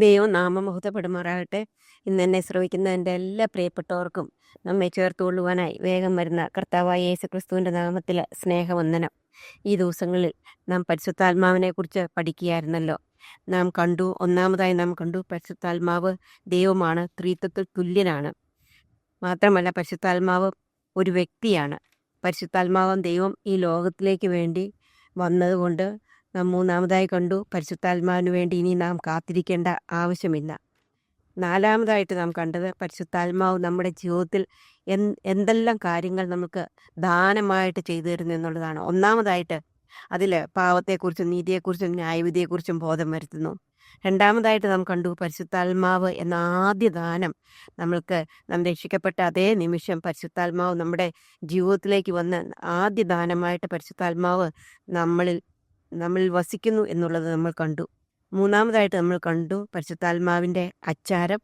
ദൈവം നാമമഹത്വപ്പെടുമാറാകട്ടെ. ഇന്ന് എന്നെ ശ്രവിക്കുന്ന എൻ്റെ എല്ലാ പ്രിയപ്പെട്ടവർക്കും നമ്മെ ചേർത്തുകൊള്ളുവാനായി വേഗം വരുന്ന കർത്താവായ യേശുക്രിസ്തുവിൻ്റെ നാമത്തിൽ സ്നേഹവന്ദനം. ഈ ദിവസങ്ങളിൽ നാം പരിശുദ്ധാത്മാവിനെക്കുറിച്ച് പഠിക്കുകയായിരുന്നല്ലോ. ഒന്നാമതായി നാം കണ്ടു പരിശുദ്ധാത്മാവ് ദൈവമാണ്, ത്രിത്വത്തിൽ തുല്യനാണ്. മാത്രമല്ല പരിശുദ്ധാത്മാവ് ഒരു വ്യക്തിയാണ്. പരിശുദ്ധാത്മാവും ദൈവം ഈ ലോകത്തിലേക്ക് വേണ്ടി വന്നതുകൊണ്ട് നാം മൂന്നാമതായി കണ്ടു പരിശുദ്ധാത്മാവിന് വേണ്ടി ഇനി നാം കാത്തിരിക്കേണ്ട ആവശ്യമില്ല. നാലാമതായിട്ട് നാം കണ്ടത് പരിശുദ്ധാത്മാവ് നമ്മുടെ ജീവിതത്തിൽ എന്തെല്ലാം കാര്യങ്ങൾ നമുക്ക് ദാനമായിട്ട് ചെയ്തു തരുന്നു എന്നുള്ളതാണ്. ഒന്നാമതായിട്ട് അതിൽ പാവത്തെക്കുറിച്ചും നീതിയെക്കുറിച്ചും ന്യായവിധിയെക്കുറിച്ചും ബോധം വരുത്തുന്നു. രണ്ടാമതായിട്ട് നാം കണ്ടു പരിശുദ്ധാത്മാവ് എന്ന ആദ്യ ദാനം നാം രക്ഷിക്കപ്പെട്ട അതേ നിമിഷം പരിശുദ്ധാത്മാവ് നമ്മുടെ ജീവിതത്തിലേക്ക് വന്ന് ആദ്യ ദാനമായിട്ട് പരിശുദ്ധാത്മാവ് നമ്മളിൽ വസിക്കുന്നു എന്നുള്ളത് നമ്മൾ കണ്ടു. മൂന്നാമതായിട്ട് നമ്മൾ കണ്ടു പരിശുദ്ധാത്മാവിൻ്റെ അച്ചാരം.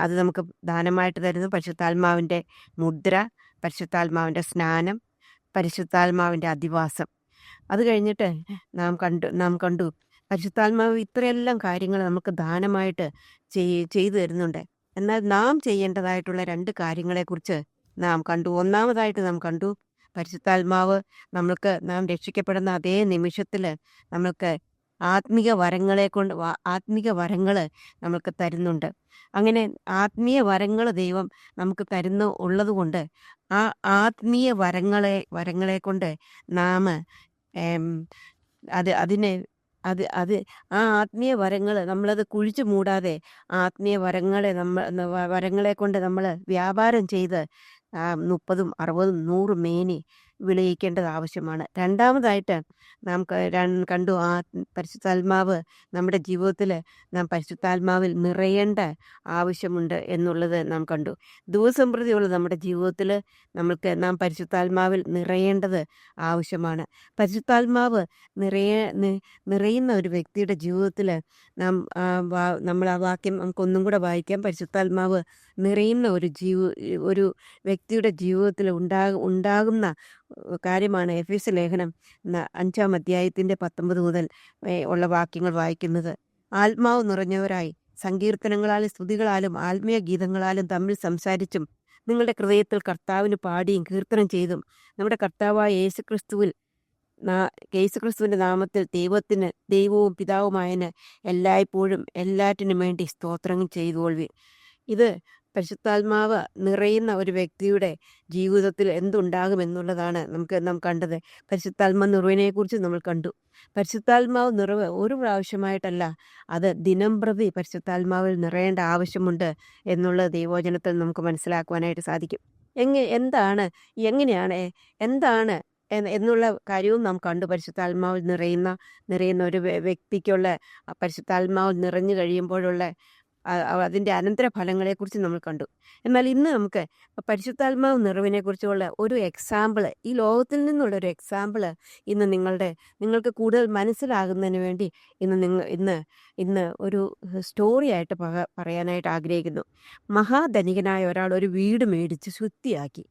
അത് നമുക്ക് ദാനമായിട്ട് തരുന്നു. പരിശുദ്ധാത്മാവിൻ്റെ മുദ്ര, പരിശുദ്ധാത്മാവിൻ്റെ സ്നാനം, പരിശുദ്ധാത്മാവിൻ്റെ അധിവാസം. അത് കഴിഞ്ഞിട്ട് നാം കണ്ടു പരിശുദ്ധാത്മാവ് ഇത്രയെല്ലാം കാര്യങ്ങൾ നമുക്ക് ദാനമായിട്ട് ചെയ്തു തരുന്നുണ്ട്. എന്നാൽ നാം ചെയ്യേണ്ടതായിട്ടുള്ള 2 കാര്യങ്ങളെക്കുറിച്ച് നാം കണ്ടു. ഒന്നാമതായിട്ട് നാം കണ്ടു പരിശുദ്ധാത്മാവ് നാം രക്ഷിക്കപ്പെടുന്ന അതേ നിമിഷത്തിൽ നമ്മൾക്ക് ആത്മീക വരങ്ങൾ നമുക്ക് തരുന്നുണ്ട്. അങ്ങനെ ആത്മീയ വരങ്ങൾ ദൈവം നമുക്ക് ഉള്ളത് കൊണ്ട് ആ ആത്മീയ വരങ്ങളെ കൊണ്ട് നാം അത് അതിനെ അത് അത് ആ ആത്മീയ വരങ്ങൾ നമ്മളത് കുഴിച്ചു മൂടാതെ ആത്മീയ വരങ്ങളെ കൊണ്ട് നമ്മൾ വ്യാപാരം ചെയ്ത് 30, 60, 100 മേനി വിളയിക്കേണ്ടത് ആവശ്യമാണ്. രണ്ടാമതായിട്ട് നാം കണ്ടു പരിശുദ്ധാത്മാവ് നമ്മുടെ ജീവിതത്തിൽ നാം പരിശുദ്ധാത്മാവിൽ നിറയേണ്ട ആവശ്യമുണ്ട് എന്നുള്ളത് നാം കണ്ടു. ദിവസം പ്രതിയുള്ള നമ്മുടെ ജീവിതത്തിൽ നാം പരിശുദ്ധാത്മാവിൽ നിറയേണ്ടത് ആവശ്യമാണ്. പരിശുദ്ധാത്മാവ് നിറയുന്ന ഒരു വ്യക്തിയുടെ ജീവിതത്തിൽ നമ്മൾ ആ വാക്യം നമുക്കൊന്നും കൂടെ വായിക്കാം. പരിശുദ്ധാത്മാവ് നിറയുന്ന ഒരു വ്യക്തിയുടെ ജീവിതത്തിൽ ഉണ്ടാകുന്ന കാര്യമാണ് എഫേസ്യ ലേഖനം 5-ാം അധ്യായത്തിൻ്റെ 19 മുതൽ ഉള്ള വാക്യങ്ങൾ വായിക്കുന്നത്. ആത്മാവ് നിറഞ്ഞവരായി സങ്കീർത്തനങ്ങളാലും സ്തുതികളാലും ആത്മീയ ഗീതങ്ങളാലും തമ്മിൽ സംസാരിച്ചും നിങ്ങളുടെ ഹൃദയത്തിൽ കർത്താവിന് പാടിയും കീർത്തനം ചെയ്തും നമ്മുടെ കർത്താവായ യേശുക്രിസ്തുവിൻ്റെ നാമത്തിൽ ദൈവവും പിതാവുമായതിന് എല്ലായ്പ്പോഴും എല്ലാറ്റിനും വേണ്ടി സ്തോത്രങ്ങൾ ചെയ്തുകൊള്ളുവിൻ. ഇത് പരിശുദ്ധാത്മാവ് നിറയുന്ന ഒരു വ്യക്തിയുടെ ജീവിതത്തിൽ എന്തുണ്ടാകുമെന്നുള്ളതാണ് നാം കണ്ടത്. പരിശുദ്ധാത്മ നിറവിനെക്കുറിച്ച് നമ്മൾ കണ്ടു. പരിശുദ്ധാത്മാവ് നിറവ് ഒരു പ്രാവശ്യമായിട്ടല്ല, അത് ദിനംപ്രതി പരിശുദ്ധാത്മാവിൽ നിറയേണ്ട ആവശ്യമുണ്ട് എന്നുള്ളത് ദൈവവചനത്തിൽ നമുക്ക് മനസ്സിലാക്കുവാനായിട്ട് സാധിക്കും. എന്താണ് എന്നുള്ള കാര്യവും നാം കണ്ടു. പരിശുദ്ധാത്മാവിൽ നിറയുന്ന ഒരു വ്യക്തിക്കുള്ള പരിശുദ്ധാത്മാവിൽ നിറഞ്ഞു കഴിയുമ്പോഴുള്ള അതിൻ്റെ അനന്തരഫലങ്ങളെക്കുറിച്ച് നമ്മൾ കണ്ടു. എന്നാൽ ഇന്ന് നമുക്ക് പരിശുദ്ധാത്മാവ് നിറവിനെക്കുറിച്ചുള്ള ഒരു എക്സാമ്പിൾ, ഈ ലോകത്തിൽ നിന്നുള്ളൊരു എക്സാമ്പിൾ ഇന്ന് നിങ്ങൾക്ക് കൂടുതൽ മനസ്സിലാകുന്നതിന് വേണ്ടി ഇന്ന് ഒരു സ്റ്റോറി ആയിട്ട് പറയാനായിട്ട് ആഗ്രഹിക്കുന്നു. മഹാധനികനായ ഒരാൾ ഒരു വീട് മേടിച്ച് ശുദ്ധിയാക്കി.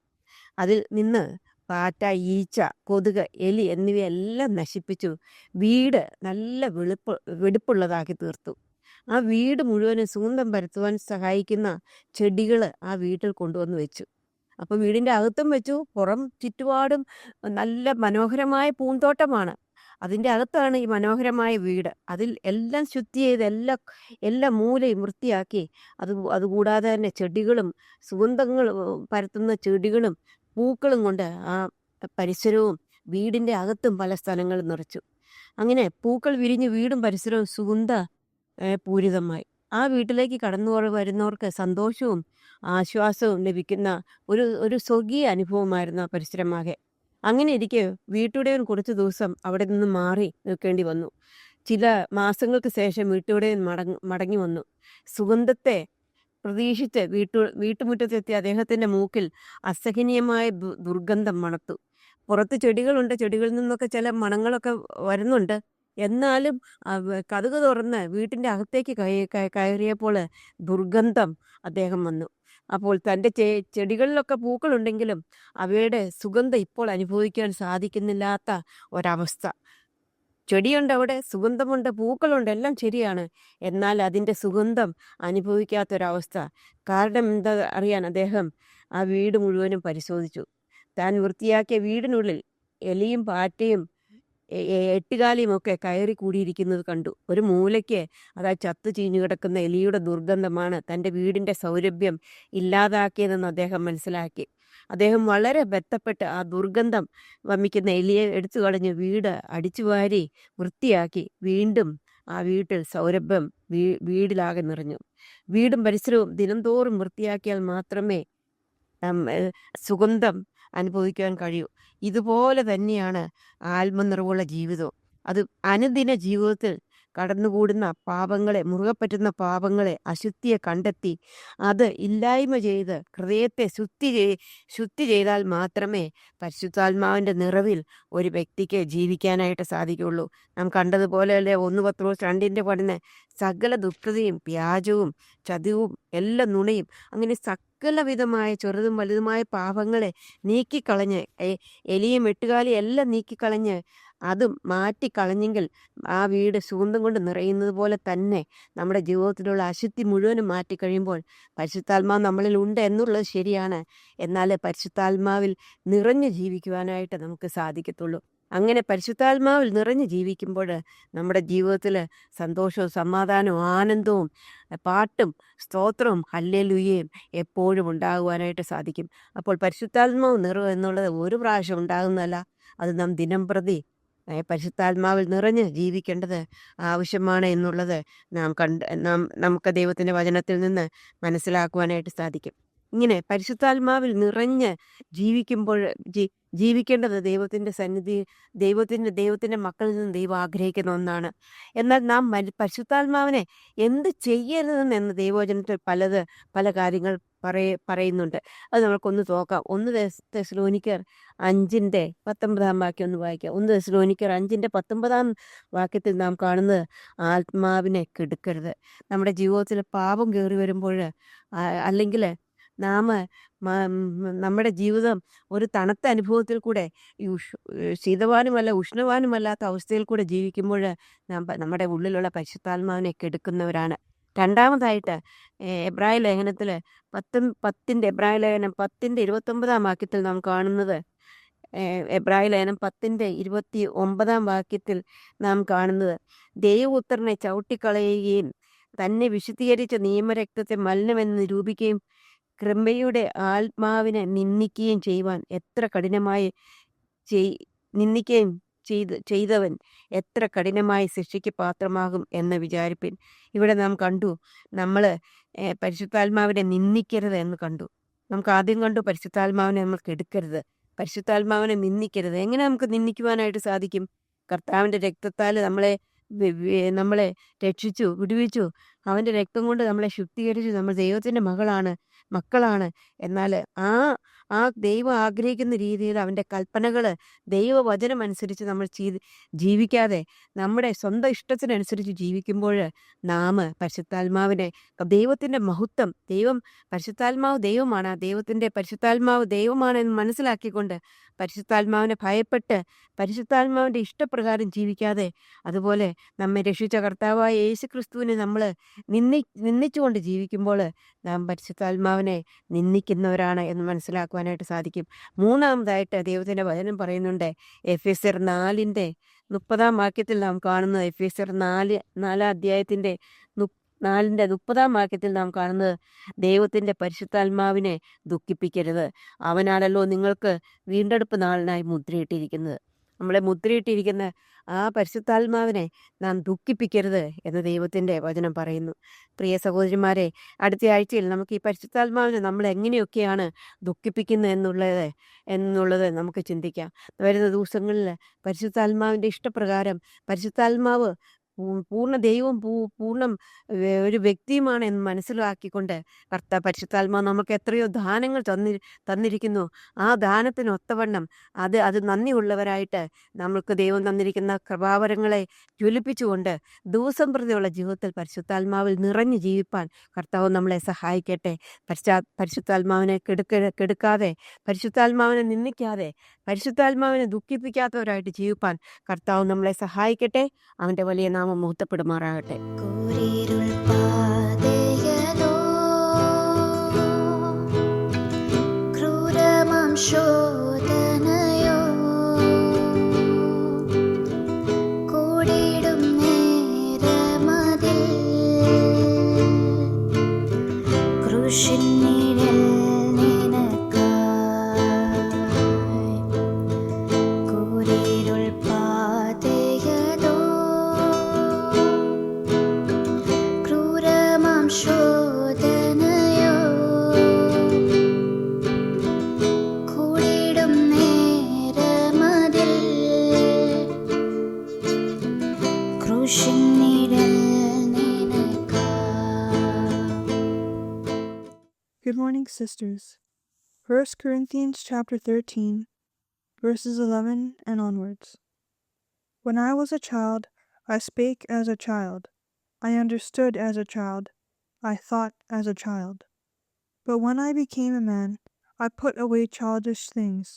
അതിൽ നിന്ന് പാറ്റ, ഈച്ച, കൊതുക്, എലി എന്നിവയെല്ലാം നശിപ്പിച്ചു വീട് നല്ല വെടിപ്പുള്ളതാക്കി തീർത്തു. ആ വീട് മുഴുവനും സുഗന്ധം പരത്തുവാൻ സഹായിക്കുന്ന ചെടികൾ ആ വീട്ടിൽ കൊണ്ടുവന്ന് വെച്ചു. അപ്പോൾ വീടിൻ്റെ അകത്തും വെച്ചു, ചുറ്റുപാടും നല്ല മനോഹരമായ പൂന്തോട്ടമാണ്. അതിൻ്റെ അകത്താണ് ഈ മനോഹരമായ വീട്. അതിൽ എല്ലാം ശുദ്ധി ചെയ്ത് എല്ലാ മൂലയും വൃത്തിയാക്കി. അതുകൂടാതെ തന്നെ ചെടികളും സുഗന്ധങ്ങൾ പരത്തുന്ന ചെടികളും പൂക്കളും കൊണ്ട് ആ പരിസരവും വീടിൻ്റെ അകത്തും പല സ്ഥലങ്ങളും നിറച്ചു. അങ്ങനെ പൂക്കൾ വിരിഞ്ഞ് വീടും പരിസരവും പൂരിതമായി. ആ വീട്ടിലേക്ക് വരുന്നവർക്ക് സന്തോഷവും ആശ്വാസവും ലഭിക്കുന്ന ഒരു സ്വർഗീയ അനുഭവമായിരുന്നു ആ പരിസരമാകെ. അങ്ങനെ ഇരിക്കെ വീട്ടുടയവൻ കുറച്ച് ദിവസം അവിടെ നിന്ന് മാറി നിൽക്കേണ്ടി വന്നു. ചില മാസങ്ങൾക്ക് ശേഷം വീട്ടുടയവൻ മടങ്ങി വന്നു. സുഗന്ധത്തെ പ്രതീക്ഷിച്ച് വീട്ടുമുറ്റത്തെത്തിയ അദ്ദേഹത്തിൻ്റെ മൂക്കിൽ അസഹനീയമായ ദുർഗന്ധം മണത്തു. പുറത്ത് ചെടികളുണ്ട്, ചെടികളിൽ നിന്നൊക്കെ ചില മണങ്ങളൊക്കെ വരുന്നുണ്ട്. എന്നാലും കതക് തുറന്ന് വീട്ടിൻ്റെ അകത്തേക്ക് കയറിയപ്പോൾ ദുർഗന്ധം അദ്ദേഹം വന്നു. അപ്പോൾ തൻ്റെ ചെടികളിലൊക്കെ പൂക്കളുണ്ടെങ്കിലും അവയുടെ സുഗന്ധം ഇപ്പോൾ അനുഭവിക്കാൻ സാധിക്കുന്നില്ലാത്ത ഒരവസ്ഥ. ചെടിയുണ്ട് അവിടെ, സുഗന്ധമുണ്ട്, പൂക്കളുണ്ട്, എല്ലാം ശരിയാണ്. എന്നാൽ അതിൻ്റെ സുഗന്ധം അനുഭവിക്കാത്തൊരവസ്ഥ. കാരണം എന്താ അറിയാൻ അദ്ദേഹം ആ വീട് മുഴുവനും പരിശോധിച്ചു. താൻ വൃത്തിയാക്കിയ വീടിനുള്ളിൽ എലിയും പാറ്റയും എട്ടുകാലിയുമൊക്കെ കയറി കൂടിയിരിക്കുന്നത് കണ്ടു. ഒരു മൂലയ്ക്ക് അതാ ചത്തു ചീഞ്ഞു കിടക്കുന്ന എലിയുടെ ദുർഗന്ധമാണ് തൻ്റെ വീടിൻ്റെ സൗരഭ്യം ഇല്ലാതാക്കിയതെന്ന് അദ്ദേഹം മനസ്സിലാക്കി. അദ്ദേഹം വളരെ ബന്ധപ്പെട്ട് ആ ദുർഗന്ധം വമിക്കുന്ന എലിയെ എടുത്തു കളഞ്ഞ് വീട് അടിച്ചുവാരി വൃത്തിയാക്കി. വീണ്ടും ആ വീട്ടിൽ സൗരഭ്യം വീടിലാകെ നിറഞ്ഞു. വീടും പരിസരവും ദിനംതോറും വൃത്തിയാക്കിയാൽ മാത്രമേ സുഗന്ധം അനുഭവിക്കാൻ കഴിയൂ. ഇതുപോലെ തന്നെയാണ് ആത്മനിറവുള്ള ജീവിതവും. അത് അനുദിന ജീവിതത്തിൽ കടന്നുകൂടുന്ന പാപങ്ങളെ, മുറുകെ പറ്റുന്ന പാപങ്ങളെ, അശുദ്ധിയെ കണ്ടെത്തി അത് ഇല്ലായ്മ ചെയ്ത് ഹൃദയത്തെ ശുദ്ധി ചെയ്താൽ മാത്രമേ പരിശുദ്ധാത്മാവിൻ്റെ നിറവിൽ ഒരു വ്യക്തിക്ക് ജീവിക്കാനായിട്ട് സാധിക്കുകയുള്ളൂ. നാം കണ്ടതുപോലെയല്ലേ 1 പത്രോസ് 2 പഠന സകല ദുഷ്ടതയും വ്യാജവും ചതിവും എല്ലാ നുണയും അങ്ങനെ സകലവിധമായ ചെറുതും വലുതുമായ പാപങ്ങളെ നീക്കിക്കളഞ്ഞ് എലിയും എട്ടുകാലിയും എല്ലാം നീക്കിക്കളഞ്ഞ് അതും മാറ്റിക്കളഞ്ഞെങ്കിൽ ആ വീട് സുഗന്ധം കൊണ്ട് നിറയുന്നത് പോലെ തന്നെ നമ്മുടെ ജീവിതത്തിലുള്ള അശുദ്ധി മുഴുവനും മാറ്റിക്കഴിയുമ്പോൾ പരിശുദ്ധാത്മാവ് നമ്മളിൽ ഉണ്ട് എന്നുള്ളത് ശരിയാണ്. എന്നാൽ പരിശുദ്ധാത്മാവിൽ നിറഞ്ഞു ജീവിക്കുവാനായിട്ട് നമുക്ക് സാധിക്കത്തുള്ളൂ. അങ്ങനെ പരിശുദ്ധാത്മാവിൽ നിറഞ്ഞു ജീവിക്കുമ്പോൾ നമ്മുടെ ജീവിതത്തിൽ സന്തോഷവും സമാധാനവും ആനന്ദവും പാട്ടും സ്തോത്രവും ഹല്ലേലൂയയും എപ്പോഴും ഉണ്ടാകുവാനായിട്ട് സാധിക്കും. അപ്പോൾ പരിശുദ്ധാത്മാവ് നിറവ് എന്നുള്ളത് ഒരു പ്രാവശ്യം ഉണ്ടാകുന്നതല്ല, അത് നാം ദിനം പ്രതി പരിശുദ്ധാത്മാവിൽ നിറഞ്ഞ് ജീവിക്കേണ്ടത് ആവശ്യമാണ് എന്നുള്ളത് നമുക്ക് ദൈവത്തിൻ്റെ വചനത്തിൽ നിന്ന് മനസ്സിലാക്കുവാനായിട്ട് സാധിക്കും. ഇങ്ങനെ പരിശുദ്ധാത്മാവിൽ നിറഞ്ഞ് ജീവിക്കുമ്പോൾ ജീവിക്കേണ്ടത് ദൈവത്തിൻ്റെ സന്നിധി, ദൈവത്തിൻ്റെ മക്കളിൽ നിന്ന് ദൈവം ആഗ്രഹിക്കുന്ന ഒന്നാണ്. എന്നാൽ നാം പരിശുദ്ധാത്മാവിനെ എന്ത് ചെയ്യരുതെന്ന് ദൈവവചനത്തിൽ പല കാര്യങ്ങൾ പറയുന്നുണ്ട്. അത് നമുക്കൊന്ന് നോക്കാം. 1 തെസ്സലോനിക്കർ 5:19 വാക്യം ഒന്ന് വായിക്കാം. 1 തെസ്സലോനിക്കർ 5:19 വാക്യത്തിൽ നാം കാണുന്നത് ആത്മാവിനെ കെടുക്കരുത്. നമ്മുടെ ജീവിതത്തിൽ പാപം കയറി വരുമ്പോൾ അല്ലെങ്കിൽ നമ്മുടെ ജീവിതം ഒരു തണുത്ത അനുഭവത്തിൽ കൂടെ ശീതവാനുമല്ല ഉഷ്ണവാനുമല്ലാത്ത അവസ്ഥയിൽ കൂടെ ജീവിക്കുമ്പോൾ നമ്മുടെ ഉള്ളിലുള്ള പരിശുദ്ധാത്മാവിനെ കെടുക്കുന്നവരാണ്. രണ്ടാമതായിട്ട് എബ്രായ ലേഖനത്തിൽ 10:29 വാക്യത്തിൽ നാം കാണുന്നത്, എബ്രായ ലേഖനം 10:29 വാക്യത്തിൽ നാം കാണുന്നത്, ദൈവപുത്രനെ ചവിട്ടിക്കളയുകയും തന്നെ വിശുദ്ധീകരിച്ച നിയമരക്തത്തെ മലിനമെന്ന് നിരൂപിക്കുകയും കൃപയുടെ ആത്മാവിനെ നിന്ദിക്കുകയും ചെയ്യുവാൻ എത്ര കഠിനമായി നിന്ദിക്കുകയും ചെയ്തവൻ എത്ര കഠിനമായി ശിക്ഷയ്ക്ക് പാത്രമാകും എന്ന് വിചാരിപ്പിൻ. ഇവിടെ നാം കണ്ടു, നമ്മൾ പരിശുദ്ധാത്മാവിനെ നിന്ദിക്കരുത് എന്ന് കണ്ടു. നമുക്ക് ആദ്യം കണ്ടു പരിശുദ്ധാത്മാവിനെ നമ്മൾ കെടുക്കരുത്, പരിശുദ്ധാത്മാവിനെ നിന്ദിക്കരുത്. എങ്ങനെ നമുക്ക് നിന്ദിക്കുവാനായിട്ട് സാധിക്കും? കർത്താവിൻ്റെ രക്തത്താൽ നമ്മളെ രക്ഷിച്ചു, വിടുവിച്ചു. അവൻ്റെ രക്തം കൊണ്ട് നമ്മളെ ശുദ്ധീകരിച്ചു. നമ്മൾ ദൈവത്തിൻ്റെ മക്കളാണ്. എന്നാൽ ആ ദൈവം ആഗ്രഹിക്കുന്ന രീതിയിൽ അവൻ്റെ കൽപ്പനകൾ ദൈവവചനം അനുസരിച്ച് നമ്മൾ ജീവിക്കാതെ നമ്മുടെ സ്വന്തം ഇഷ്ടത്തിനനുസരിച്ച് ജീവിക്കുമ്പോൾ നാം പരിശുദ്ധാത്മാവിനെ, ദൈവത്തിൻ്റെ മഹത്വം, പരിശുദ്ധാത്മാവ് ദൈവമാണ്, പരിശുദ്ധാത്മാവ് ദൈവമാണെന്ന് മനസ്സിലാക്കിക്കൊണ്ട് പരിശുദ്ധാത്മാവിനെ ഭയപ്പെട്ട് പരിശുദ്ധാത്മാവിൻ്റെ ഇഷ്ടപ്രകാരം ജീവിക്കാതെ, അതുപോലെ നമ്മെ രക്ഷിച്ച കർത്താവായ യേശു ക്രിസ്തുവിനെ നമ്മൾ നിന്ദിച്ചുകൊണ്ട് ജീവിക്കുമ്പോൾ നാം പരിശുദ്ധാത്മാവിനെ നിന്ദിക്കുന്നവരാണ് എന്ന് മനസ്സിലാക്കുവാനായിട്ട് സാധിക്കും. മൂന്നാമതായിട്ട് ദൈവത്തിൻ്റെ വചനം പറയുന്നുണ്ട്, എഫെസ്യർ 4:30 വാക്യത്തിൽ നാം കാണുന്നത്, എഫെസ്യർ 4 4:30 വാക്യത്തിൽ നാം കാണുന്നത്, ദൈവത്തിൻ്റെ പരിശുദ്ധാത്മാവിനെ ദുഃഖിപ്പിക്കരുത്, അവനാണല്ലോ നിങ്ങൾക്ക് വീണ്ടെടുപ്പ് നാളിനായി മുദ്രയിട്ടിരിക്കുന്നത്. നമ്മളെ മുദ്രയിട്ടിരിക്കുന്ന ആ പരിശുദ്ധാത്മാവിനെ നാം ദുഃഖിപ്പിക്കരുത് എന്ന് ദൈവത്തിൻ്റെ വചനം പറയുന്നു. പ്രിയ സഹോദരിമാരെ, അടുത്ത ആഴ്ചയിൽ നമുക്ക് ഈ പരിശുദ്ധാത്മാവിനെ നമ്മൾ എങ്ങനെയൊക്കെയാണ് ദുഃഖിപ്പിക്കുന്നത് എന്നുള്ളത് നമുക്ക് ചിന്തിക്കാം. വരുന്ന ദിവസങ്ങളിൽ പരിശുദ്ധാത്മാവിൻ്റെ ഇഷ്ടപ്രകാരം പരിശുദ്ധാത്മാവ് പൂർണ്ണ ദൈവവും പൂർണ്ണ ഒരു വ്യക്തിയുമാണ് എന്ന് മനസ്സിലാക്കിക്കൊണ്ട് പരിശുദ്ധാത്മാവ് നമുക്ക് എത്രയോ ദാനങ്ങൾ തന്നിരിക്കുന്നു. ആ ദാനത്തിന് ഒത്തവണ്ണം അത് നന്ദിയുള്ളവരായിട്ട് നമുക്ക് ദൈവം തന്നിരിക്കുന്ന കൃപാവരങ്ങളെ ജ്വലിപ്പിച്ചുകൊണ്ട് ദിവസം പ്രതിയുള്ള ജീവിതത്തിൽ പരിശുദ്ധാത്മാവിൽ നിറഞ്ഞു ജീവിപ്പാൻ കർത്താവ് നമ്മളെ സഹായിക്കട്ടെ. പരിശുദ്ധാത്മാവിനെ കെടുക്കാതെ, പരിശുദ്ധാത്മാവിനെ നിന്ദിക്കാതെ, പരിശുദ്ധാത്മാവിനെ ദുഃഖിപ്പിക്കാത്തവരായിട്ട് ജീവിപ്പാൻ കർത്താവ് നമ്മളെ സഹായിക്കട്ടെ. അവൻ്റെ വലിയ നാമം മുഹൂർത്തപ്പെടുമാറാകട്ടെ. Good morning, sisters. 1 Corinthians chapter 13, verses 11 and onwards. When I was a child, I spake as a child. I understood as a child. I thought as a child. But when I became a man, I put away childish things.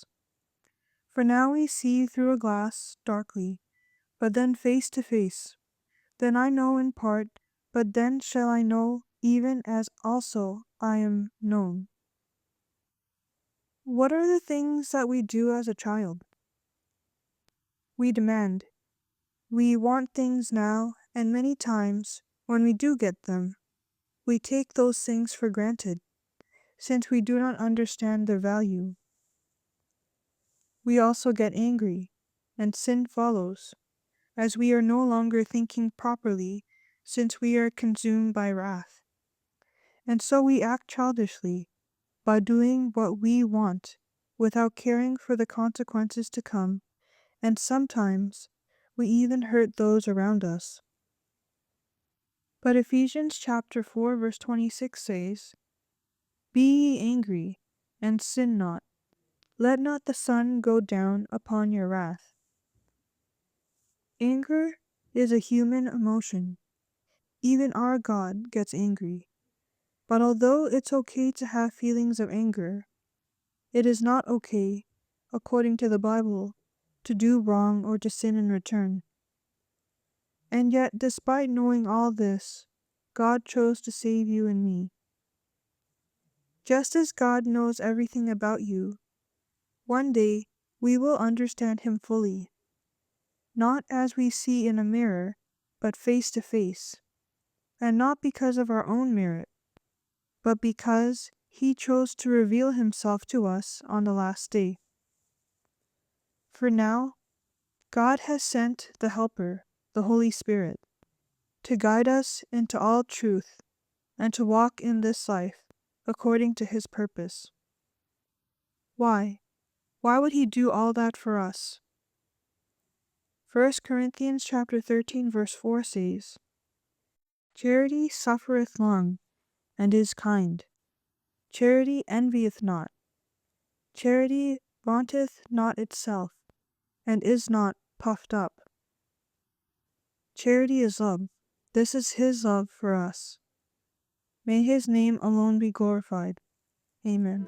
For now we see through a glass darkly, but then face to face. Then I know in part, but then shall I know, even as also I am known. What are the things that we do as a child? We demand. We want things now, and many times, when we do get them, we take those things for granted, since we do not understand their value. We also get angry, and sin follows, as we are no longer thinking properly, since we are consumed by wrath. And so we act childishly, by doing what we want, without caring for the consequences to come, and sometimes we even hurt those around us. But Ephesians chapter 4 verse 26 says, Be ye angry, and sin not. Let not the sun go down upon your wrath. Anger is a human emotion. Even our God gets angry. But although it's okay to have feelings of anger, it is not okay, according to the Bible, to do wrong or to sin in return. And yet, despite knowing all this, God chose to save you and me. Just as God knows everything about you, one day we will understand Him fully, not as we see in a mirror, but face to face, and not because of our own merit, but because He chose to reveal Himself to us on the last day. For now, God has sent the Helper, the Holy Spirit, to guide us into all truth and to walk in this life according to His purpose. Why? Why would He do all that for us? 1 Corinthians chapter 13 verse 4 says, Charity suffereth long, and is kind. Charity envieth not. Charity vaunteth not itself, and is not puffed up. Charity is love. This is His love for us. May His name alone be glorified. Amen.